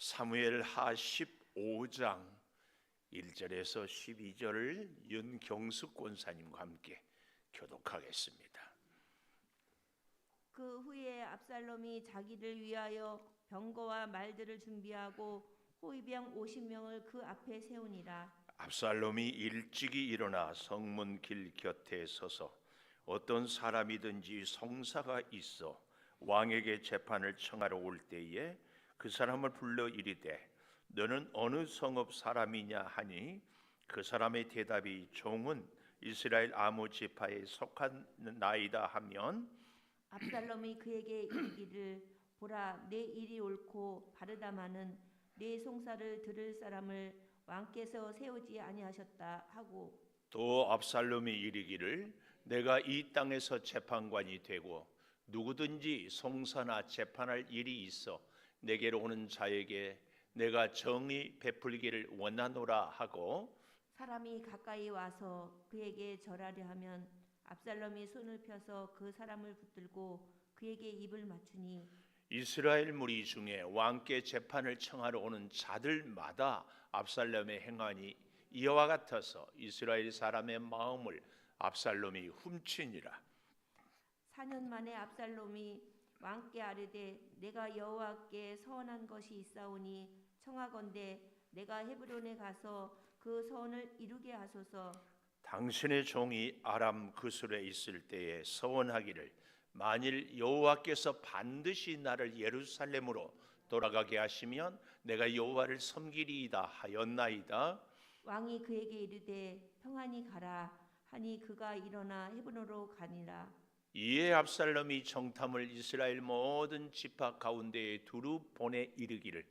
사무엘하 15장 1절에서 12절을 윤경숙 권사님과 함께 교독하겠습니다. 그 후에 압살롬이 자기를 위하여 병거와 말들을 준비하고 호위병 50명을 그 앞에 세우니라. 압살롬이 일찍이 일어나 성문 길 곁에 서서 어떤 사람이든지 성사가 있어 왕에게 재판을 청하러 올 때에 그 사람을 불러 이르되 너는 어느 성읍 사람이냐 하니 그 사람의 대답이 종은 이스라엘 아무 지파에 속하나이다 하면 압살롬이 그에게 이르기를 보라 내 일이 옳고 바르다마는 내 송사를 들을 사람을 왕께서 세우지 아니하셨다 하고 또 압살롬이 이르기를 내가 이 땅에서 재판관이 되고 누구든지 송사나 재판할 일이 있어 내게로 오는 자에게 내가 정의 베풀기를 원하노라 하고 사람이 가까이 와서 그에게 절하려 하면 압살롬이 손을 펴서 그 사람을 붙들고 그에게 입을 맞추니 이스라엘 무리 중에 왕께 재판을 청하러 오는 자들마다 압살롬의 행함이 이와 같아서 이스라엘 사람의 마음을 압살롬이 훔치니라. 4년 만에 압살롬이 왕께 아뢰되 내가 여호와께 서원한 것이 있사오니 청하건대 내가 헤브론에 가서 그 서원을 이루게 하소서. 당신의 종이 아람 그술에 있을 때에 서원하기를 만일 여호와께서 반드시 나를 예루살렘으로 돌아가게 하시면 내가 여호와를 섬기리이다 하였나이다. 왕이 그에게 이르되 평안히 가라 하니 그가 일어나 헤브론으로 가니라. 이에 압살롬이 정탐을 이스라엘 모든 지파 가운데에 두루 보내 이르기를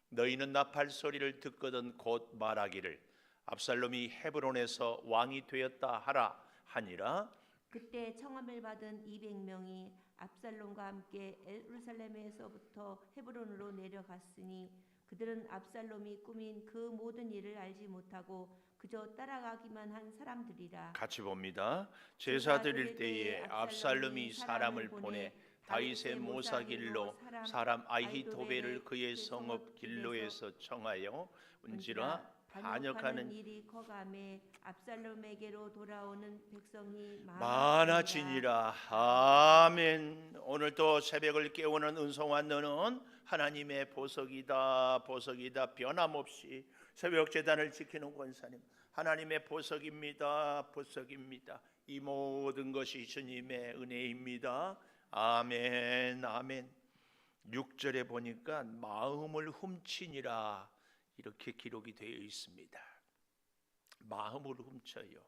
너희는 나팔 소리를 듣거든 곧 말하기를 압살롬이 헤브론에서 왕이 되었다 하라 하니라. 그때 청함을 받은 200명이 압살롬과 함께 예루살렘에서부터 헤브론으로 내려갔으니 그들은 압살롬이 꾸민 그 모든 일을 알지 못하고 그저 따라가기만 한 사람들이라. 같이 봅니다. 제사 드릴 때에 압살롬이 사람을 보내 다윗의 모사길로 사람 아히도벨을 그의 성읍 길로에서 청하여 은지라 반역하는 일이 커감에 압살롬에게로 돌아오는 백성이 많아지니라. 아멘. 오늘 또 새벽을 깨우는 은송한 너는 하나님의 보석이다. 보석이다. 변함없이 새벽 제단을 지키는 권사님 하나님의 보석입니다. 보석입니다. 이 모든 것이 주님의 은혜입니다. 아멘. 아멘. 6절에 보니까 마음을 훔치니라 이렇게 기록이 되어 있습니다. 마음을 훔쳐요.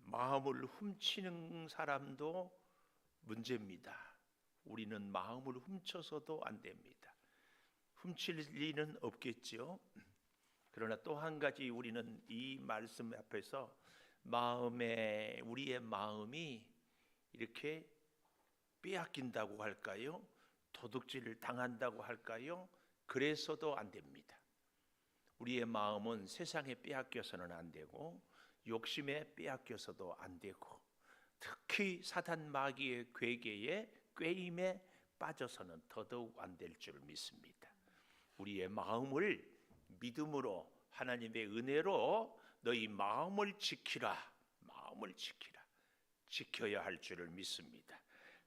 마음을 훔치는 사람도 문제입니다. 우리는 마음을 훔쳐서도 안 됩니다. 훔칠 리는 없겠죠. 그러나 또 한 가지 우리는 이 말씀 앞에서 우리의 마음이 이렇게 빼앗긴다고 할까요? 도둑질을 당한다고 할까요? 그래서도 안 됩니다. 우리의 마음은 세상에 빼앗겨서는 안 되고 욕심에 빼앗겨서도 안 되고 특히 사단 마귀의 괴계에 꾀임에 빠져서는 더더욱 안 될 줄 믿습니다. 우리의 마음을 믿음으로 하나님의 은혜로 너희 마음을 지키라. 마음을 지키라. 지켜야 할 줄을 믿습니다.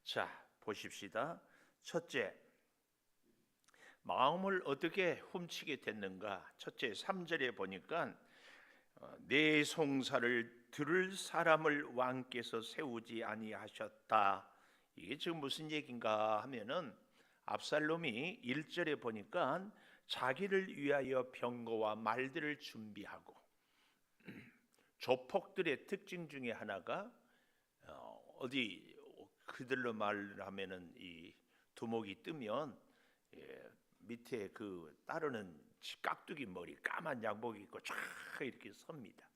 자, 보십시다. 첫째, 마음을 어떻게 훔치게 됐는가? 첫째 3절에 보니까 내 송사를 들을 사람을 왕께서 세우지 아니하셨다. 이게 지금 무슨 얘기인가 하면은 압살롬이 1절에 보니까 자기를 위하여 병거와 말들을 준비하고 조폭들의 특징 중에 하나가 어디 그들로 말하면은 이 두목이 뜨면 밑에 그 따르는 깍두기 머리 까만 양복 입고 쫙 이렇게 섭니다.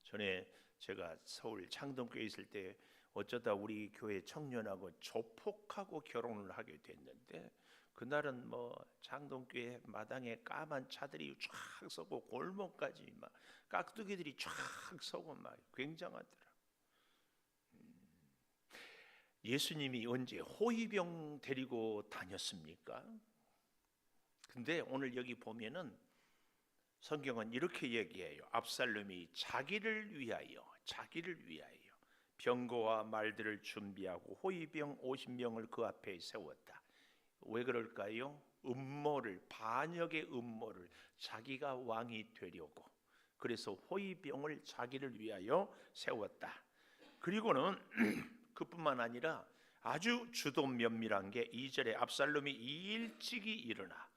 전에 제가 서울 창동교회 있을 때 어쩌다 우리 교회 청년하고 조폭하고 결혼을 하게 됐는데 그날은 뭐 창동교회 마당에 까만 차들이 쫙 서고 골목까지 막 깍두기들이 쫙 서고 막 굉장하더라. 예수님이 언제 호위병 데리고 다녔습니까? 근데 오늘 여기 보면은 성경은 이렇게 얘기해요. 압살롬이 자기를 위하여 병거와 말들을 준비하고 호위병 50명을 그 앞에 세웠다. 왜 그럴까요? 반역의 음모를, 자기가 왕이 되려고. 그래서 호위병을 자기를 위하여 세웠다. 그리고는 그뿐만 아니라 아주 주도 면밀한 게 2절에 압살롬이 일찍이 일어나,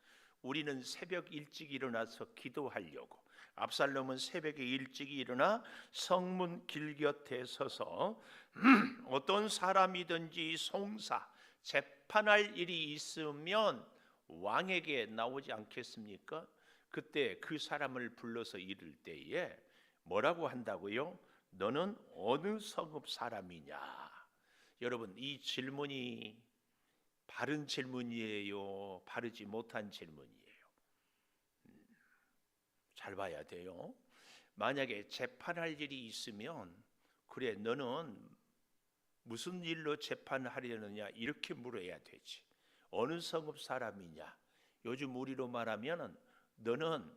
우리는 새벽 일찍 일어나서 기도하려고, 압살롬은 새벽에 일찍 일어나 성문 길 곁에 서서 어떤 사람이든지 재판할 일이 있으면 왕에게 나오지 않겠습니까? 그때 그 사람을 불러서 이를 때에 뭐라고 한다고요? 너는 어느 성읍 사람이냐? 여러분, 이 질문이 바른 질문이에요? 바르지 못한 질문이에요? 잘 봐야 돼요. 만약에 재판할 일이 있으면, 그래, 너는 무슨 일로 재판하려느냐 이렇게 물어야 되지. 어느 성읍 사람이냐? 요즘 우리로 말하면 너는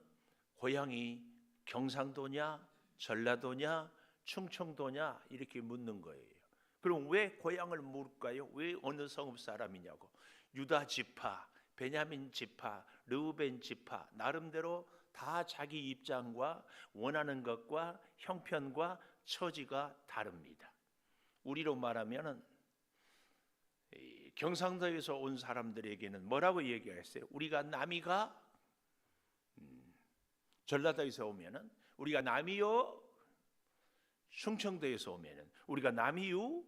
고향이 경상도냐, 전라도냐, 충청도냐 이렇게 묻는 거예요. 그럼 왜 고향을 물을까요? 왜 어느 성읍 사람이냐고. 유다 지파, 베냐민 지파, 르우벤 지파, 나름대로 다 자기 입장과 원하는 것과 형편과 처지가 다릅니다. 우리로 말하면은 경상도에서 온 사람들에게는 뭐라고 얘기했어요? 우리가 남이가, 전라도에서 오면은 우리가 남이요, 충청도에서 오면은 우리가 남이요.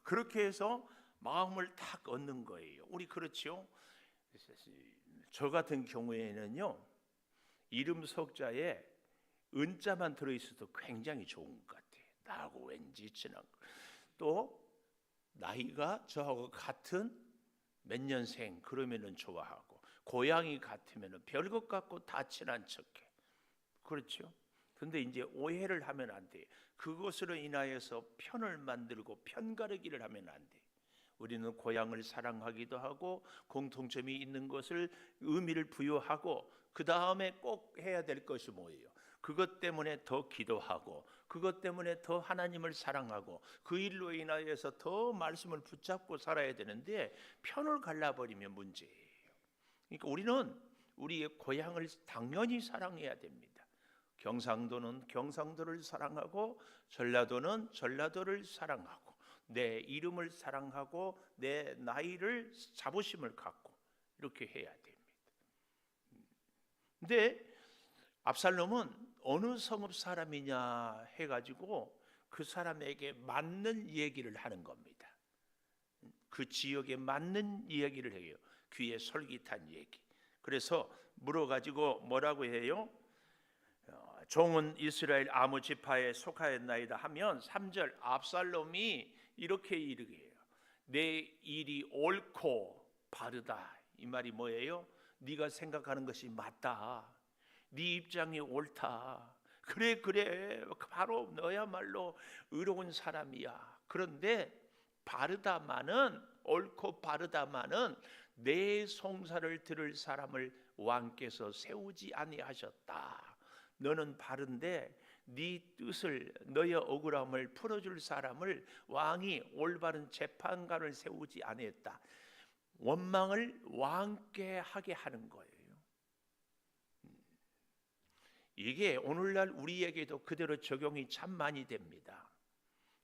그렇게 해서 마음을 탁 얻는 거예요. 우리 그렇죠? 저 같은 경우에는요, 이름 석자에 은자만 들어있어도 굉장히 좋은 것 같아요. 나하고 왠지 친한 거. 또 나이가 저하고 같은 몇 년생 그러면은 좋아하고, 고향이 같으면은 별것 같고 다 친한 척해. 그렇죠? 근데 이제 오해를 하면 안 돼. 그것으로 인하여서 편을 만들고 편가르기를 하면 안 돼. 우리는 고향을 사랑하기도 하고 공통점이 있는 것을 의미를 부여하고, 그 다음에 꼭 해야 될 것이 뭐예요? 그것 때문에 더 기도하고, 그것 때문에 더 하나님을 사랑하고, 그 일로 인하여서 더 말씀을 붙잡고 살아야 되는데 편을 갈라버리면 문제예요. 그러니까 우리는 우리의 고향을 당연히 사랑해야 됩니다. 경상도는 경상도를 사랑하고, 전라도는 전라도를 사랑하고, 내 이름을 사랑하고, 내 나이를 자부심을 갖고 이렇게 해야 됩니다. 근데 압살롬은 어느 성읍 사람이냐 해가지고 그 사람에게 맞는 얘기를 하는 겁니다. 그 지역에 맞는 얘기를 해요. 귀에 솔깃한 얘기. 그래서 물어가지고 뭐라고 해요? 종은 이스라엘 아무 지파에 속하였나이다 하면 3절 압살롬이 이렇게 이르게요. 내 일이 옳고 바르다. 이 말이 뭐예요? 네가 생각하는 것이 맞다. 네 입장이 옳다. 그래 바로 너야말로 의로운 사람이야. 그런데 바르다마는, 옳고 바르다마는 내 송사를 들을 사람을 왕께서 세우지 아니하셨다. 너는 바른데 네 뜻을, 너의 억울함을 풀어줄 사람을 왕이 올바른 재판관을 세우지 아니했다. 원망을 왕께 하게 하는 거예요. 이게 오늘날 우리에게도 그대로 적용이 참 많이 됩니다.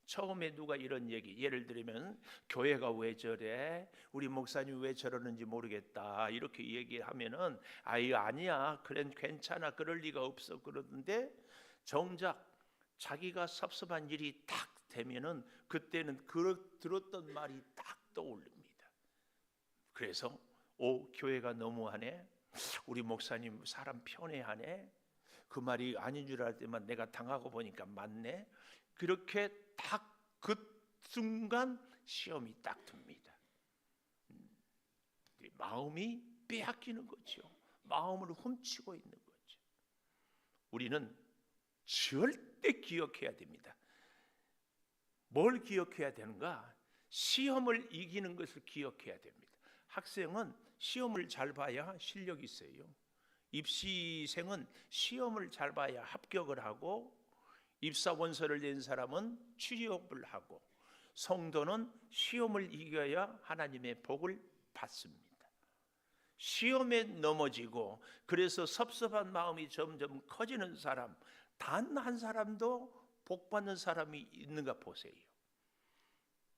처음에 누가 이런 얘기, 예를 들면 교회가 왜 저래? 우리 목사님 왜 저러는지 모르겠다. 이렇게 얘기하면은 아니야. 그래 괜찮아. 그럴 리가 없어. 그러는데 정작 자기가 섭섭한 일이 딱 되면은 그때는 들었던 말이 딱 떠오릅니다. 그래서 교회가 너무하네. 우리 목사님 사람 편애하네. 그 말이 아닌 줄 알 때만 내가 당하고 보니까 맞네. 그렇게 딱 그 순간 시험이 딱 듭니다. 마음이 빼앗기는 거죠. 마음을 훔치고 있는 거죠. 우리는 절대 기억해야 됩니다. 뭘 기억해야 되는가? 시험을 이기는 것을 기억해야 됩니다. 학생은 시험을 잘 봐야 실력이 있어요. 입시생은 시험을 잘 봐야 합격을 하고, 입사 원서를 낸 사람은 취업을 하고, 성도는 시험을 이겨야 하나님의 복을 받습니다. 시험에 넘어지고 그래서 섭섭한 마음이 점점 커지는 사람, 단 한 사람도 복 받는 사람이 있는가 보세요.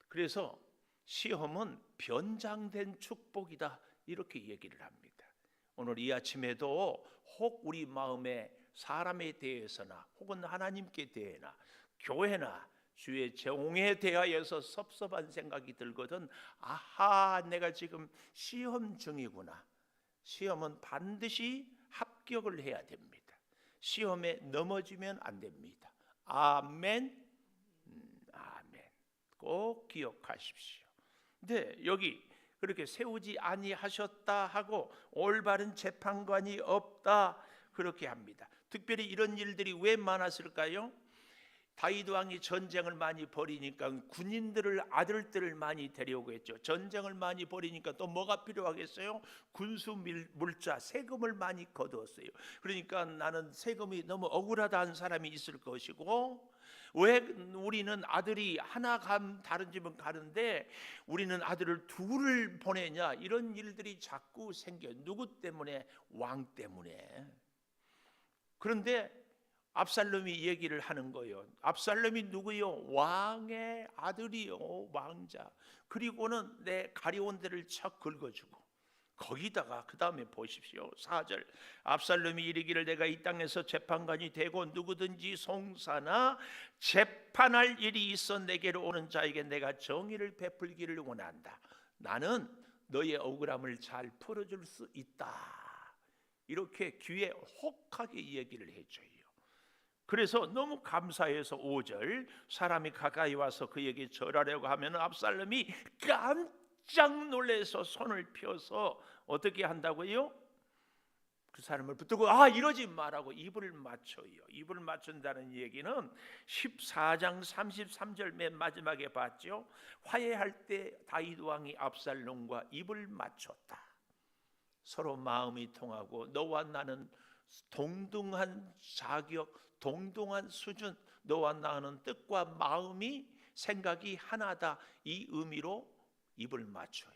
그래서 시험은 변장된 축복이다, 이렇게 얘기를 합니다. 오늘 이 아침에도 혹 우리 마음에 사람에 대해서나 혹은 하나님께 대해나 교회나 주의 종에 대하여서 섭섭한 생각이 들거든, 아하, 내가 지금 시험 중이구나. 시험은 반드시 합격을 해야 됩니다. 시험에 넘어지면 안 됩니다. 아멘. 아멘. 꼭 기억하십시오. 근데 여기 그렇게 세우지 아니하셨다 하고 올바른 재판관이 없다, 그렇게 합니다. 특별히 이런 일들이 왜 많았을까요? 다윗 왕이 전쟁을 많이 벌이니까 군인들을, 아들들을 많이 데려오고 했죠. 전쟁을 많이 벌이니까 또 뭐가 필요하겠어요? 군수 물자, 세금을 많이 거두었어요. 그러니까 나는 세금이 너무 억울하다 한 사람이 있을 것이고, 왜 우리는 아들이 하나 다른 집은 가는데 우리는 아들을 둘을 보내냐, 이런 일들이 자꾸 생겨요. 누구 때문에? 왕 때문에. 그런데 압살롬이 얘기를 하는 거예요. 압살롬이 누구요? 왕의 아들이요, 왕자. 그리고는 내 가려운 데를 척 긁어주고, 거기다가 그 다음에 보십시오. 4절, 압살롬이 이르기를 내가 이 땅에서 재판관이 되고 누구든지 송사나 재판할 일이 있어 내게로 오는 자에게 내가 정의를 베풀기를 원한다. 나는 너의 억울함을 잘 풀어줄 수 있다. 이렇게 귀에 혹하게 얘기를 해줘요. 그래서 너무 감사해서 5절, 사람이 가까이 와서 그에게 절하려고 하면 압살롬이 깜짝 놀라서 손을 펴서 어떻게 한다고요? 그 사람을 붙들고 이러지 말라고 입을 맞춰요. 입을 맞춘다는 얘기는 14장 33절 맨 마지막에 봤죠. 화해할 때 다윗 왕이 압살롬과 입을 맞췄다. 서로 마음이 통하고 너와 나는 동등한 자격, 동등한 수준, 너와 나는 뜻과 마음이, 생각이 하나다, 이 의미로 입을 맞춰요.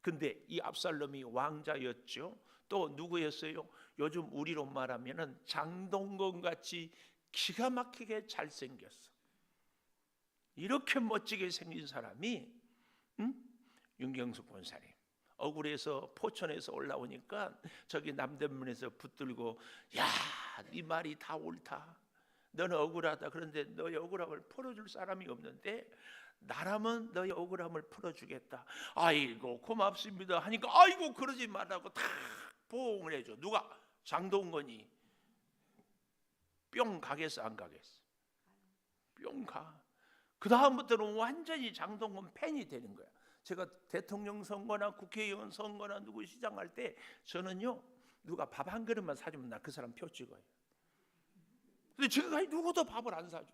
근데 이 압살롬이 왕자였죠. 또 누구였어요? 요즘 우리로 말하면은 장동건 같이 기가 막히게 잘생겼어. 이렇게 멋지게 생긴 사람이 윤경숙 권사님 억울해서 포천에서 올라오니까 저기 남대문에서 붙들고, 야, 네 말이 다 옳다. 너는 억울하다. 그런데 너의 억울함을 풀어줄 사람이 없는데 나라면 너의 억울함을 풀어주겠다. 아이고 고맙습니다 하니까 아이고 그러지 말라고 다 보응을 해줘. 누가? 장동건이. 뿅 가겠어, 안 가겠어? 뿅 가. 그 다음부터는 완전히 장동건 팬이 되는 거야. 제가 대통령 선거나 국회의원 선거나 누구 시장할 때 저는요, 누가 밥 한 그릇만 사주면 나 그 사람 표 찍어요. 근데 지금까지 누구도 밥을 안 사줘.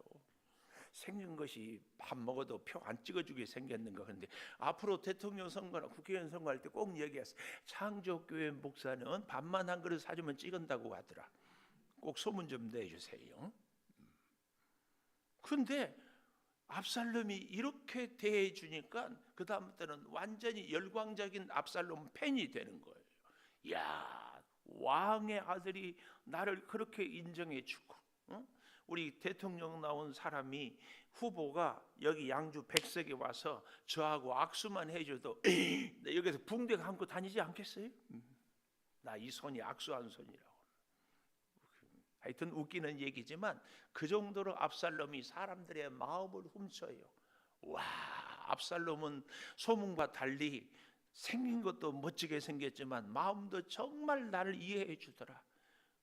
생긴 것이 밥 먹어도 표 안 찍어주게 생겼는가. 그런데 앞으로 대통령 선거나 국회의원 선거할 때 꼭 얘기했어요. 창조교회 목사는 밥만 한 그릇 사주면 찍은다고 하더라. 꼭 소문 좀 내주세요. 그런데 압살롬이 이렇게 대해주니까 그 다음부터는 완전히 열광적인 압살롬 팬이 되는 거예요. 야, 왕의 아들이 나를 그렇게 인정해주고, 우리 대통령 나온 사람이, 후보가 여기 양주 백석에 와서 저하고 악수만 해줘도 여기서 붕대 감고 다니지 않겠어요? 나 이 손이 악수한 손이라고. 하여튼 웃기는 얘기지만 그 정도로 압살롬이 사람들의 마음을 훔쳐요. 와, 압살롬은 소문과 달리 생긴 것도 멋지게 생겼지만 마음도 정말 나를 이해해 주더라.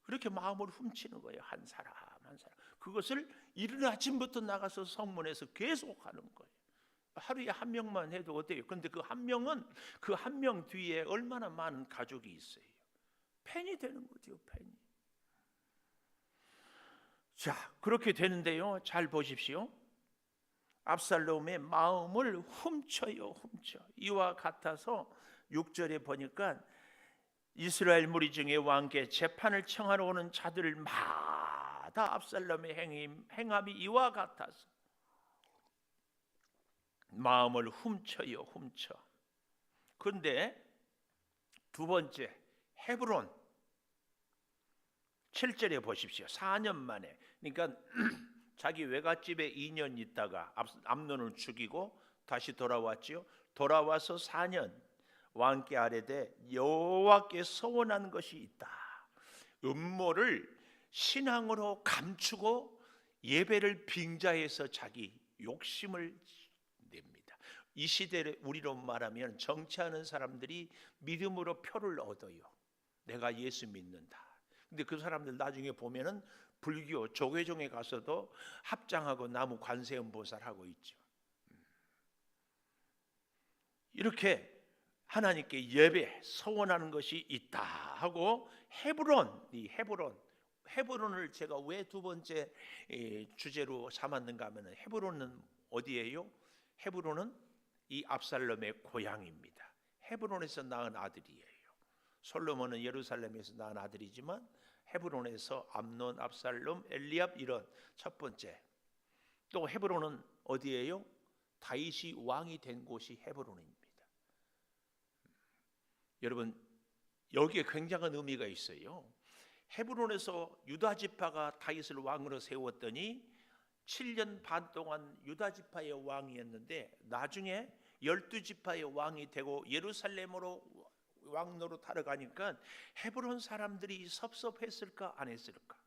그렇게 마음을 훔치는 거예요. 한 사람 한 사람. 그것을 이른 아침부터 나가서 성문에서 계속 하는 거예요. 하루에 한 명만 해도 어때요? 그런데 그 한 명은 그 한 명 뒤에 얼마나 많은 가족이 있어요. 팬이 되는 거죠, 팬이. 자, 그렇게 되는데요, 잘 보십시오. 압살롬의 마음을 훔쳐요, 훔쳐. 이와 같아서 6절에 보니까 이스라엘 무리 중에 왕께 재판을 청하러 오는 자들마다 압살롬의 행함이 이와 같아서 마음을 훔쳐요, 훔쳐. 그런데 두 번째 헤브론 7절에 보십시오. 4년 만에, 그러니까 자기 외갓집에 2년 있다가 암논을 죽이고 다시 돌아왔지요. 돌아와서 4년 왕께 아뢰되 여호와께 서원한 것이 있다. 음모를 신앙으로 감추고 예배를 빙자해서 자기 욕심을 냅니다. 이 시대에 우리로 말하면 정치하는 사람들이 믿음으로 표를 얻어요. 내가 예수 믿는다. 근데 그 사람들 나중에 보면은 불교 조계종에 가서도 합장하고 나무 관세음보살하고 있죠. 이렇게 하나님께 예배 서원하는 것이 있다 하고 이 헤브론을 제가 왜 두 번째 주제로 삼았는가 하면 헤브론은 어디예요? 헤브론은 이 압살롬의 고향입니다. 헤브론에서 낳은 아들이에요. 솔로몬은 예루살렘에서 낳은 아들이지만 헤브론에서 암논, 압살롬, 엘리압 이런 첫 번째. 또 헤브론은 어디예요? 다윗이 왕이 된 곳이 헤브론입니다. 여러분 여기에 굉장한 의미가 있어요. 헤브론에서 유다 지파가 다윗을 왕으로 세웠더니 7년 반 동안 유다 지파의 왕이었는데 나중에 12지파의 왕이 되고 예루살렘으로 왕 노릇하러 가니까 헤브론 사람들이 섭섭했을까 안 했을까?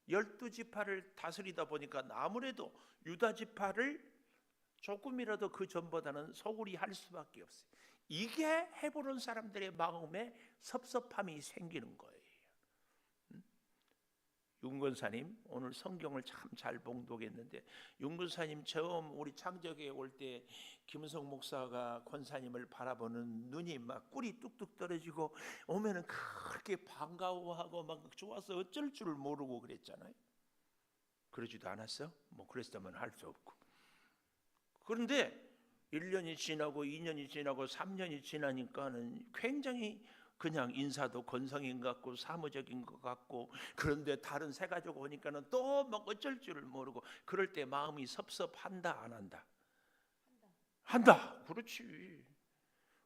12지파를 다스리다 보니까 아무래도 유다 지파를 조금이라도 그 전보다는 소홀히 할 수밖에 없어요. 이게 헤브론 사람들의 마음에 섭섭함이 생기는 거예요. 윤건사님 오늘 성경을 참 잘 봉독했는데 윤건사님 처음 우리 창적에 올 때 김은성 목사가 권사님을 바라보는 눈이 막 꿀이 뚝뚝 떨어지고 오면은 그렇게 반가워하고 막 좋아서 어쩔 줄을 모르고 그랬잖아요. 그러지도 않았어? 뭐 그랬다면 할 수 없고. 그런데 1년이 지나고 2년이 지나고 3년이 지나니까는 굉장히 그냥 인사도 건성인 것 같고 사무적인 것 같고 그런데 다른 새 가지고 오니까는 또 막 어쩔 줄을 모르고 그럴 때 마음이 섭섭한다 안 한다? 한다. 그렇지.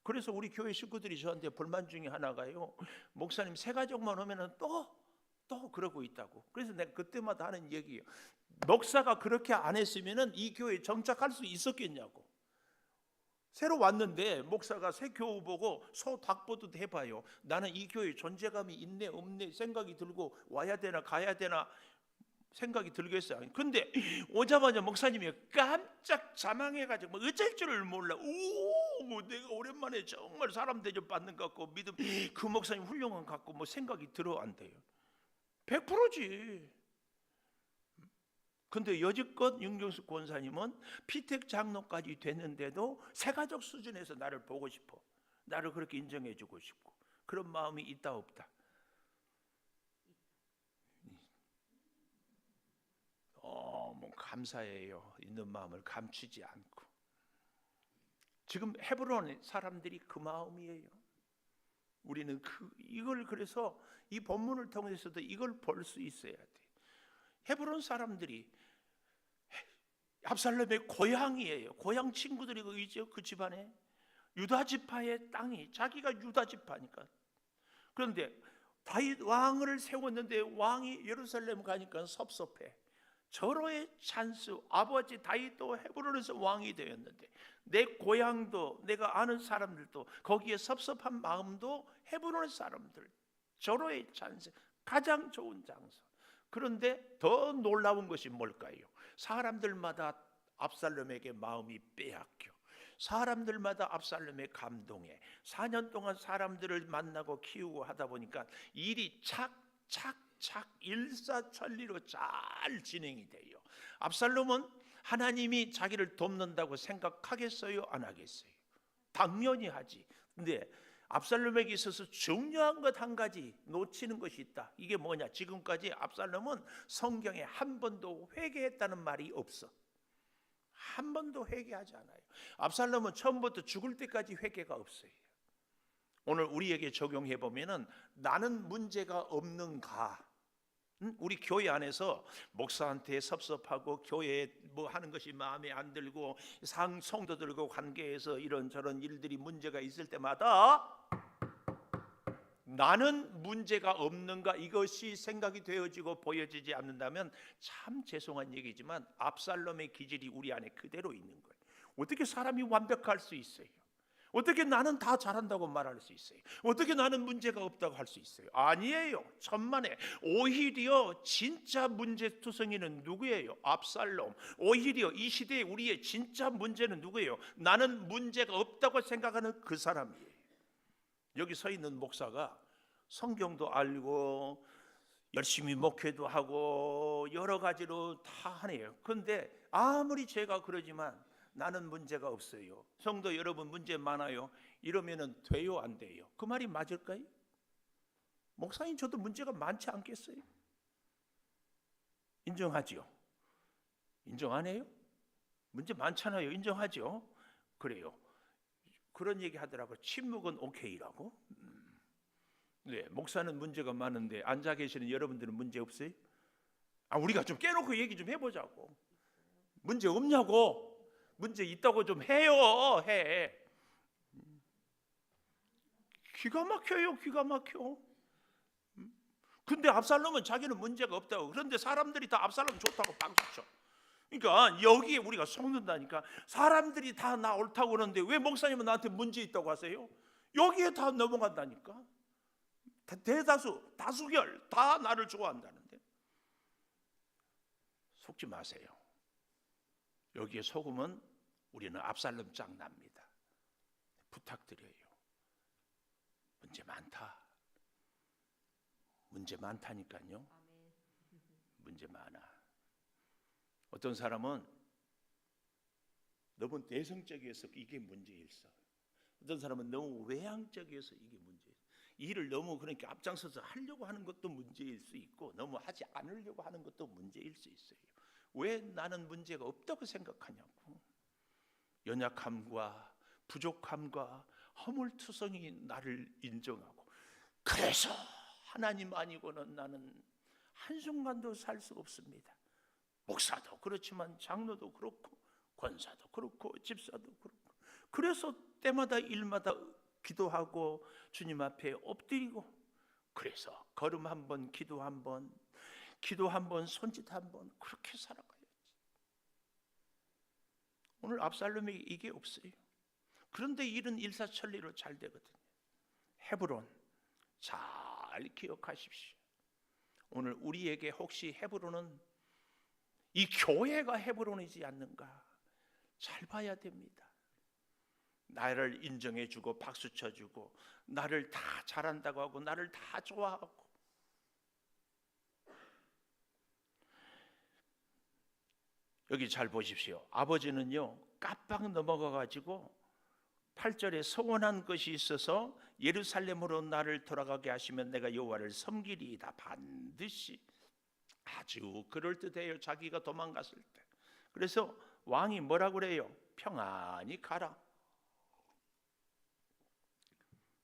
그래서 우리 교회 식구들이 저한테 불만 중에 하나가요. 목사님 새 가족만 오면은 또 그러고 있다고. 그래서 내가 그때마다 하는 얘기예요. 목사가 그렇게 안 했으면은 이 교회에 정착할 수 있었겠냐고. 새로 왔는데 목사가 새 교우 보고 소 닭보듯 해봐요. 나는 이 교회 존재감이 있네 없네 생각이 들고 와야 되나 가야 되나 생각이 들겠어요. 근데 오자마자 목사님이 깜짝 자망해가지고 뭐 어쩔 줄을 몰라. 오, 내가 오랜만에 정말 사람 대접 받는 것 같고 믿음 그 목사님 훌륭한 것 같고 뭐 생각이 들어 안 돼요. 100%지. 근데 여지껏 윤경숙 권사님은 피택 장로까지 됐는데도 새가족 수준에서 나를 보고 싶어. 나를 그렇게 인정해주고 싶고 그런 마음이 있다 없다? 뭐 감사해요. 있는 마음을 감추지 않고. 지금 헤브론 사람들이 그 마음이에요. 우리는 이걸 그래서 이 본문을 통해서도 이걸 볼 수 있어야 돼. 헤브론 사람들이 압살롬의 고향이에요. 고향 친구들이 거기 있죠. 그 집안에 유다 지파의 땅이 자기가 유다 지파니까. 그런데 다윗 왕을 세웠는데 왕이 예루살렘 가니까 섭섭해. 절호의 찬스. 아버지 다윗도 헤브론에서 왕이 되었는데 내 고향도 내가 아는 사람들도 거기에 섭섭한 마음도 헤브론 사람들. 절호의 찬스. 가장 좋은 장소. 그런데 더 놀라운 것이 뭘까요? 사람들마다 압살롬에게 마음이 빼앗겨. 사람들마다 압살롬에 감동해. 4년 동안 사람들을 만나고 키우고 하다 보니까 일이 착착착 일사천리로 잘 진행이 돼요. 압살롬은 하나님이 자기를 돕는다고 생각하겠어요? 안 하겠어요? 당연히 하지. 근데 압살롬에게 있어서 중요한 것 한 가지 놓치는 것이 있다. 이게 뭐냐? 지금까지 압살롬은 성경에 한 번도 회개했다는 말이 없어. 한 번도 회개하지 않아요. 압살롬은 처음부터 죽을 때까지 회개가 없어요. 오늘 우리에게 적용해 보면은 나는 문제가 없는가? 우리 교회 안에서 목사한테 섭섭하고 교회에 뭐 하는 것이 마음에 안 들고 성도들과 관계에서 이런저런 일들이 문제가 있을 때마다 나는 문제가 없는가, 이것이 생각이 되어지고 보여지지 않는다면 참 죄송한 얘기지만 압살롬의 기질이 우리 안에 그대로 있는 거예요. 어떻게 사람이 완벽할 수 있어요? 어떻게 나는 다 잘한다고 말할 수 있어요? 어떻게 나는 문제가 없다고 할 수 있어요? 아니에요. 천만에. 오히려 진짜 문제투성이는 누구예요? 압살롬. 오히려 이 시대에 우리의 진짜 문제는 누구예요? 나는 문제가 없다고 생각하는 그 사람이에요. 여기 서 있는 목사가 성경도 알고 열심히 목회도 하고 여러 가지로 다 하네요. 그런데 아무리 제가 그러지만 나는 문제가 없어요. 성도 여러분 문제 많아요. 이러면은 돼요, 안 돼요? 그 말이 맞을까요? 목사님 저도 문제가 많지 않겠어요? 인정하지요? 인정 안 해요? 문제 많잖아요. 인정하죠? 그래요. 그런 얘기 하더라고요. 침묵은 오케이라고. 네, 목사는 문제가 많은데 앉아 계시는 여러분들은 문제 없어요? 우리가 좀 깨놓고 얘기 좀 해보자고. 문제 없냐고. 문제 있다고 좀 해요. 해. 기가 막혀요. 기가 막혀. 근데 압살롬은 자기는 문제가 없다고. 그런데 사람들이 다 압살롬 좋다고 박수쳐. 그러니까 여기에 우리가 속는다니까. 사람들이 다 나 옳다고 그러는데 왜 목사님은 나한테 문제 있다고 하세요? 여기에 다 넘어간다니까. 대다수, 다수결 다 나를 좋아한다는데. 속지 마세요. 여기에 속으면 우리는 압살롬 짱 납니다. 부탁드려요. 문제 많다. 문제 많다니까요. 문제 많아. 어떤 사람은 너무 내성적이어서 이게 문제일서. 어떤 사람은 너무 외향적이어서 이게 문제일서. 일을 너무 그러니까 앞장서서 하려고 하는 것도 문제일 수 있고 너무 하지 않으려고 하는 것도 문제일 수 있어요. 왜 나는 문제가 없다고 생각하냐고. 연약함과 부족함과 허물투성이 나를 인정하고, 그래서 하나님 아니고는 나는 한순간도 살 수 없습니다. 목사도 그렇지만 장로도 그렇고 권사도 그렇고 집사도 그렇고, 그래서 때마다 일마다 기도하고 주님 앞에 엎드리고, 그래서 걸음 한 번, 기도 한 번, 기도 한 번, 손짓 한 번, 그렇게 살아가야지. 오늘 압살롬이 이게 없어요. 그런데 일은 일사천리로 잘 되거든요. 헤브론 잘 기억하십시오. 오늘 우리에게 혹시 헤브론은 이 교회가 헤브론이지 않는가 잘 봐야 됩니다. 나를 인정해주고 박수 쳐주고 나를 다 잘한다고 하고 나를 다 좋아하고, 여기 잘 보십시오. 아버지는요 깜빡 넘어가가지고 8절에 서원한 것이 있어서 예루살렘으로 나를 돌아가게 하시면 내가 여호와를 섬기리이다. 반드시. 아주 그럴듯해요. 자기가 도망갔을 때. 그래서 왕이 뭐라고 그래요? 평안히 가라.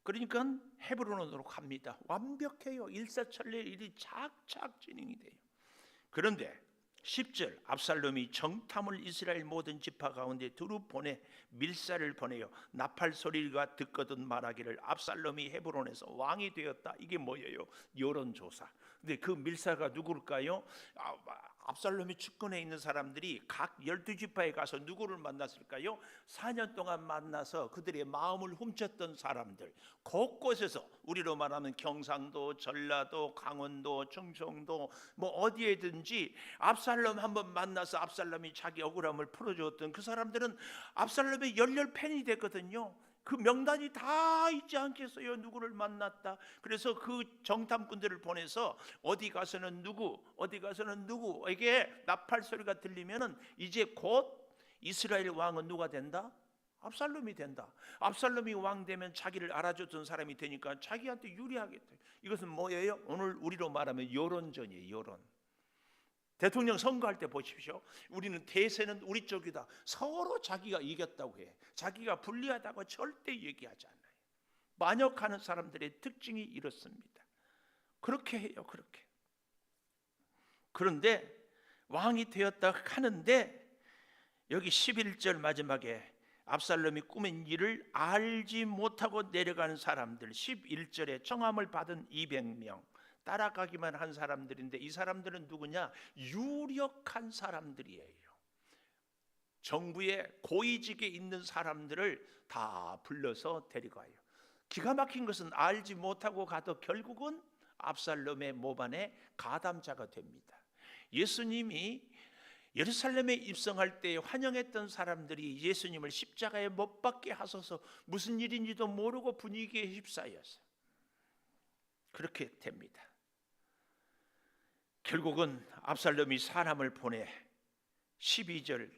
그러니까 헤브론으로 갑니다. 완벽해요. 일사천리 일이 착착 진행이 돼요. 그런데 10절 압살롬이 정탐을 이스라엘 모든 지파 가운데 두루 보내 밀사를 보내요. 나팔 소리가 듣거든 말하기를 압살롬이 헤브론에서 왕이 되었다. 이게 뭐예요? 여론조사. 근데 그 밀사가 누굴까요? 압살롬이 측근에 있는 사람들이 각 12지파에 가서 누구를 만났을까요? 4년 동안 만나서 그들의 마음을 훔쳤던 사람들, 곳곳에서, 우리로 말하면 경상도, 전라도, 강원도, 충청도 뭐 어디에든지 압살롬 한번 만나서 압살롬이 자기 억울함을 풀어주었던 그 사람들은 압살롬의 열렬 팬이 됐거든요. 그 명단이 다 있지 않겠어요? 누구를 만났다. 그래서 그 정탐꾼들을 보내서 어디 가서는 누구, 어디 가서는 누구에게 나팔 소리가 들리면은 이제 곧 이스라엘 왕은 누가 된다? 압살롬이 된다. 압살롬이 왕 되면 자기를 알아줬던 사람이 되니까 자기한테 유리하겠다. 이것은 뭐예요? 오늘 우리로 말하면 여론전이에요. 여론. 대통령 선거할 때 보십시오. 우리는 대세는 우리 쪽이다. 서로 자기가 이겼다고 해. 자기가 불리하다고 절대 얘기하지 않아요. 반역하는 사람들의 특징이 이렇습니다. 그렇게 해요. 그렇게. 그런데 왕이 되었다 하는데 여기 11절 마지막에 압살롬이 꾸민 일을 알지 못하고 내려가는 사람들, 11절에 청함을 받은 200명, 따라가기만 한 사람들인데 이 사람들은 누구냐? 유력한 사람들이에요. 정부의 고위직에 있는 사람들을 다 불러서 데려가요. 기가 막힌 것은 알지 못하고 가도 결국은 압살롬의 모반에 가담자가 됩니다. 예수님이 예루살렘에 입성할 때 환영했던 사람들이 예수님을 십자가에 못 박게 하소서 무슨 일인지도 모르고 분위기에 휩싸였어요. 그렇게 됩니다. 결국은 압살롬이 사람을 보내 12절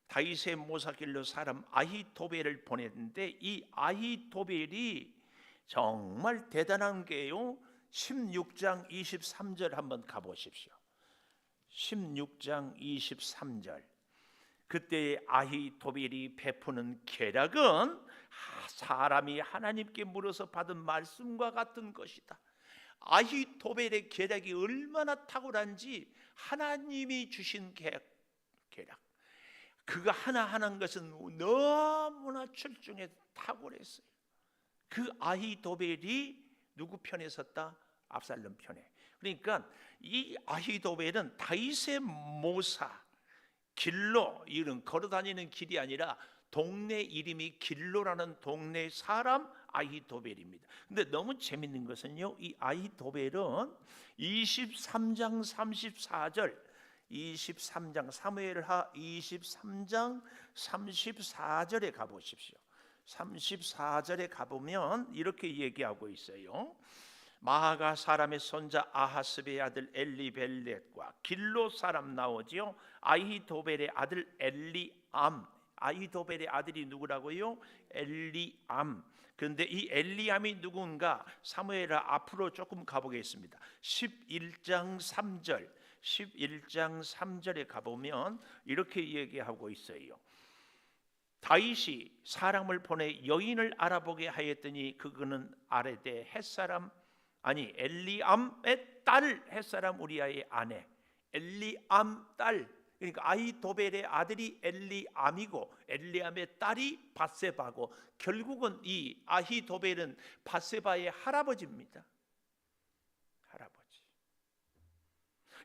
다윗의 모사길로 사람 아히도벨을 보냈는데 이 아히도벨이 정말 대단한 게요. 16장 23절 한번 가보십시오. 16장 23절 그때 아히도벨이 베푸는 계략은 사람이 하나님께 물어서 받은 말씀과 같은 것이다. 아히도벨의 계략이 얼마나 탁월한지 하나님이 주신 계략 그가 하나하나 것은 너무나 출중해 탁월했어요. 그 아히도벨이 누구 편에 섰다? 압살롬 편에. 그러니까 이 아히도벨은 다윗의 모사 길로, 이런 걸어다니는 길이 아니라 동네 이름이 길로라는 동네 사람 아히도벨입니다. 근데 너무 재밌는 것은요, 이 아히도벨은 23장 34절 23장 사무엘하 23장 34절에 가보십시오. 34절에 가보면 이렇게 얘기하고 있어요. 마아가 사람의 손자 아하스베의 아들 엘리벨렛과 길로 사람 나오지요. 아히도벨의 아들 엘리암. 아히도벨의 아들이 누구라고요? 엘리암. 그런데 이 엘리암이 누군가? 사무엘하 앞으로 조금 가보겠습니다. 11장 3절 11장 3절에 가보면 이렇게 얘기하고 있어요. 다윗이 사람을 보내 여인을 알아보게 하였더니 그는 아레데 햇사람 엘리암의 딸 햇사람 우리아의 아내 엘리암 딸, 그러니까 아히도벨의 아들이 엘리암이고 엘리암의 딸이 밧세바고 결국은 이 아히도벨은 밧세바의 할아버지입니다. 할아버지.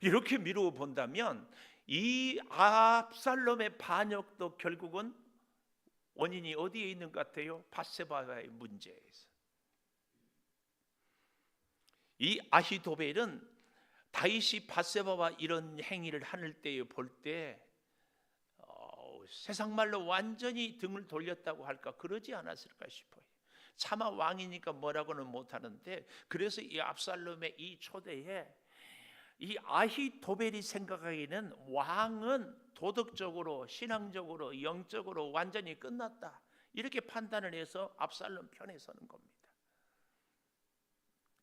이렇게 미루어 본다면 이 압살롬의 반역도 결국은 원인이 어디에 있는 것 같아요? 밧세바의 문제에서. 이 아히도벨은 다윗이 밧세바와 이런 행위를 하는 때에 볼 때 세상 말로 완전히 등을 돌렸다고 할까 그러지 않았을까 싶어요. 차마 왕이니까 뭐라고는 못하는데 그래서 이 압살롬의 이 초대에 이 아히도벨이 생각하기에는 왕은 도덕적으로 신앙적으로 영적으로 완전히 끝났다 이렇게 판단을 해서 압살롬 편에 서는 겁니다.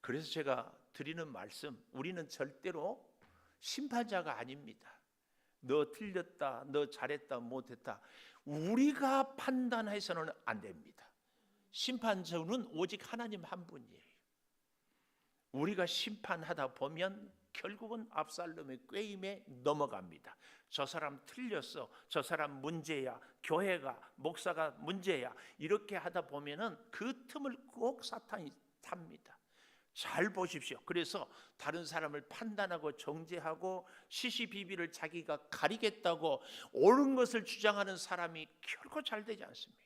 그래서 제가 드리는 말씀, 우리는 절대로 심판자가 아닙니다. 너 틀렸다, 너 잘했다, 못했다 우리가 판단해서는 안 됩니다. 심판자는 오직 하나님 한 분이에요. 우리가 심판하다 보면 결국은 압살롬의 꾀임에 넘어갑니다. 저 사람 틀렸어, 저 사람 문제야, 교회가 목사가 문제야 이렇게 하다 보면은 그 틈을 꼭 사탄이 탑니다. 잘 보십시오. 그래서 다른 사람을 판단하고 정죄하고 시시비비를 자기가 가리겠다고 옳은 것을 주장하는 사람이 결코 잘 되지 않습니다.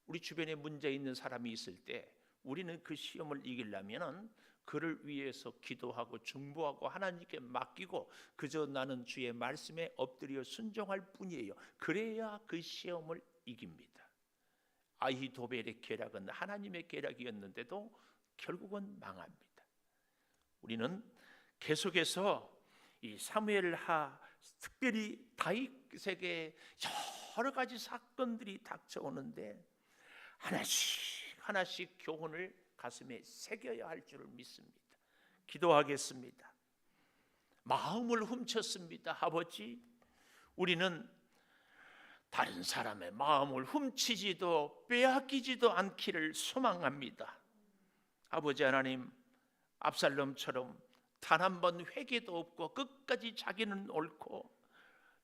우리 주변에 문제 있는 사람이 있을 때 우리는 그 시험을 이기려면 그를 위해서 기도하고 중보하고 하나님께 맡기고 그저 나는 주의 말씀에 엎드려 순종할 뿐이에요. 그래야 그 시험을 이깁니다. 아히도벨의 계략은 하나님의 계략이었는데도 결국은 망합니다. 우리는 계속해서 이 사무엘하 특별히 다윗에게 여러 가지 사건들이 닥쳐오는데 하나씩 교훈을 가슴에 새겨야 할 줄을 믿습니다. 기도하겠습니다. 마음을 훔쳤습니다. 아버지, 우리는 다른 사람의 마음을 훔치지도 빼앗기지도 않기를 소망합니다. 아버지 하나님, 압살롬처럼 단 한 번 회개도 없고 끝까지 자기는 옳고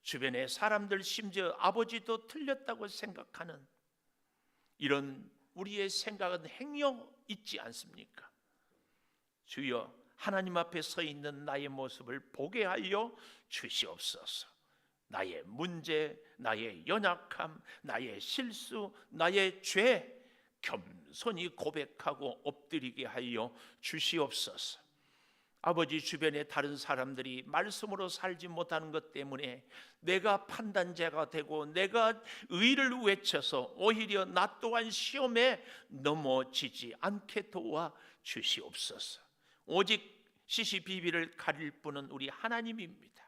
주변의 사람들 심지어 아버지도 틀렸다고 생각하는 이런 우리의 생각은 행여 있지 않습니까? 주여, 하나님 앞에 서 있는 나의 모습을 보게 하여 주시옵소서. 나의 문제, 나의 연약함, 나의 실수, 나의 죄 겸손히 고백하고 엎드리게 하여 주시옵소서. 아버지, 주변의 다른 사람들이 말씀으로 살지 못하는 것 때문에 내가 판단자가 되고 내가 의를 외쳐서 오히려 나 또한 시험에 넘어지지 않게 도와 주시옵소서. 오직 시시비비를 가릴 분은 우리 하나님입니다.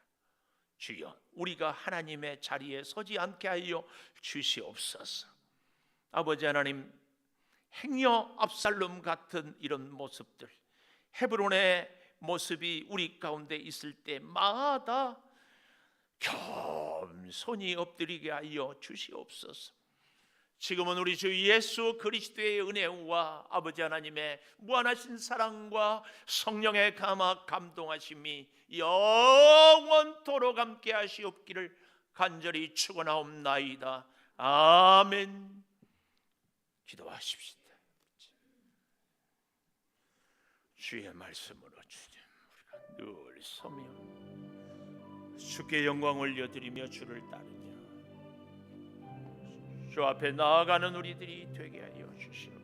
주여, 우리가 하나님의 자리에 서지 않게 하여 주시옵소서. 아버지 하나님, 행여 압살롬 같은 이런 모습들, 헤브론의 모습이 우리 가운데 있을 때마다 겸손히 엎드리게 하여 주시옵소서. 지금은 우리 주 예수 그리스도의 은혜와 아버지 하나님의 무한하신 사랑과 성령의 감동하심이 영원토록 함께 하시옵기를 간절히 축원하옵나이다. 아멘. 기도하십시다. 주의 말씀으로 주님, 우리가 늘 서며 주께 영광 올려드리며 주를 따르며 주 앞에 나아가는 우리들이 되게 하여 주시옵소서.